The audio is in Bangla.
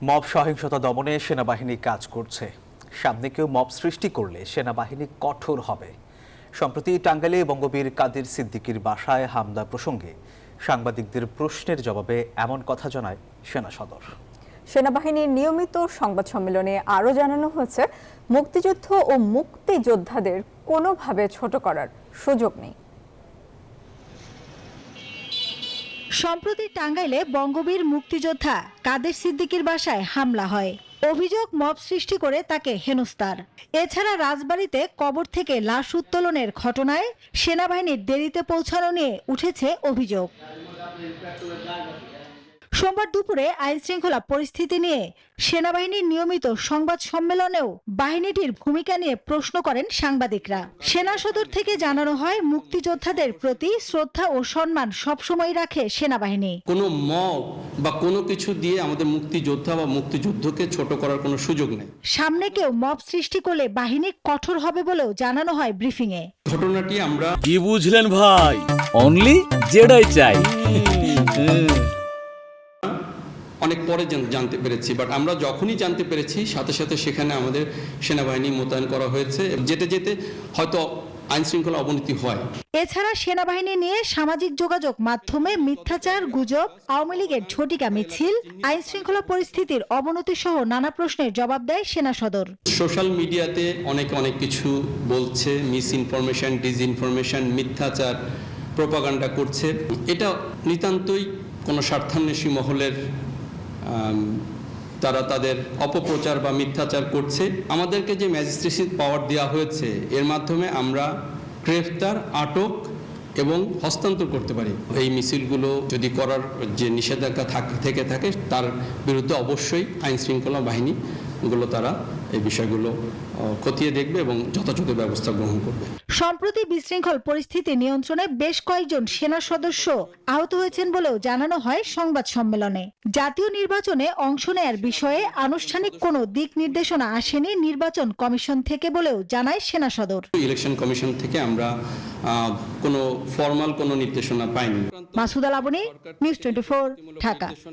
মব সহিংসতা দমনে সেনাবাহিনী কাজ করছে। সামনে কেউ মব সৃষ্টি করলে সেনাবাহিনী কঠোর হবে। সম্প্রতি টাঙ্গাইলে বঙ্গবীর কাদের সিদ্দিকীর বাসায় হামলা প্রসঙ্গে সাংবাদিকদের প্রশ্নের জবাবে এমন কথা জানায় সেনা সদর। সেনাবাহিনীর নিয়মিত সংবাদ সম্মেলনে আরও জানানো হয়েছে, মুক্তিযুদ্ধ ও মুক্তিযোদ্ধাদের কোনোভাবে ছোট করার সুযোগ নেই। সম্প্রতি টাঙ্গাইলে বঙ্গবীর মুক্তিযোদ্ধা কাদের সিদ্দিকীর বাসায় হামলা হয়। অভিযোগ মব সৃষ্টি করে তাকে হেনস্থার। এছাড়া রাজবাড়ীতে কবর থেকে লাশ উত্তোলনের ঘটনায় সেনাবাহিনীর দেরিতে পৌঁছানো নিয়ে উঠেছে অভিযোগ। সোমবার দুপুরে আইনশৃঙ্খলা পরিস্থিতি নিয়ে সেনাবাহিনীর নিয়মিত সংবাদ সম্মেলনেও বাহিনীটির ভূমিকা নিয়ে প্রশ্ন করেন সাংবাদিকরা। সেনা সদর থেকে জানানো হয়, মুক্তিযোদ্ধাদের প্রতি শ্রদ্ধা ও সম্মান সবসময় রাখে সেনাবাহিনী। কোনো মব বা কোনো কিছু দিয়ে আমাদের মুক্তিযোদ্ধা বা মুক্তিযুদ্ধকে ছোট করার কোনো সুযোগ নেই। সামনে কেউ মব সৃষ্টি করলে বাহিনী কঠোর হবে বলেও জানানো হয় ব্রিফিংয়ে। ঘটনাটি আমরা কি বুঝলেন ভাই? অনলি যেটাই চাই। অনেক পরে জানতে পেরেছি, বাট আমরা যখনই জানতে পেরেছি সাথে সাথে সেখানে আমাদের সেনাবাহিনী মোতায়েন করা হয়েছে। যেতে যেতে হয়তো আইন শৃঙ্খলা অবনতি হয়। এছাড়া সেনাবাহিনী নিয়ে সামাজিক যোগাযোগ মাধ্যমে মিথ্যাচার, গুজব, আওয়ামী লীগের ঝটিকা মিছিল, আইন শৃঙ্খলা পরিস্থিতির অবনতি সহ নানা প্রশ্নের জবাব দেয় সেনা সদর। সোশ্যাল মিডিয়াতে অনেক কিছু বলছে, মিস ইনফরমেশন, ডিসইনফরমেশন, মিথ্যাচার, প্রোপাগান্ডা করছে। এটা নিতান্তই কোনো স্বার্থান্বেষী মহলের তারা তাদের অপপ্রচার বা মিথ্যাচার করছে। আমাদেরকে যে ম্যাজিস্ট্রেসি পাওয়ার দেওয়া হয়েছে, এর মাধ্যমে আমরা গ্রেফতার, আটক এবং হস্তান্তর করতে পারি। এই মিছিলগুলো যদি করার যে নিষেধাজ্ঞা থেকে থাকে, তার বিরুদ্ধে অবশ্যই আইন শৃঙ্খলা বাহিনীগুলো তারা এই বিষয়গুলো খতিয়ে দেখবে এবং যথাযথ ব্যবস্থা গ্রহণ করবে। সম্প্রতি বিশৃঙ্খল পরিস্থিতি নিয়ন্ত্রণে বেশ কয়েকজন সেনা সদস্য আহত হয়েছেন বলেও জানানো হয় সংবাদ সম্মেলনে। জাতীয় নির্বাচনে অংশ নেয়ার বিষয়ে আনুষ্ঠানিক কোনো দিক নির্দেশনা আসেনি নির্বাচন কমিশন থেকে বলেও জানায় সেনা সদর। ইলেকশন কমিশন থেকে আমরা কোনো ফর্মাল কোনো নির্দেশনা পাইনি। মাসুদা লাবনী, নিউজ 24, ঢাকা।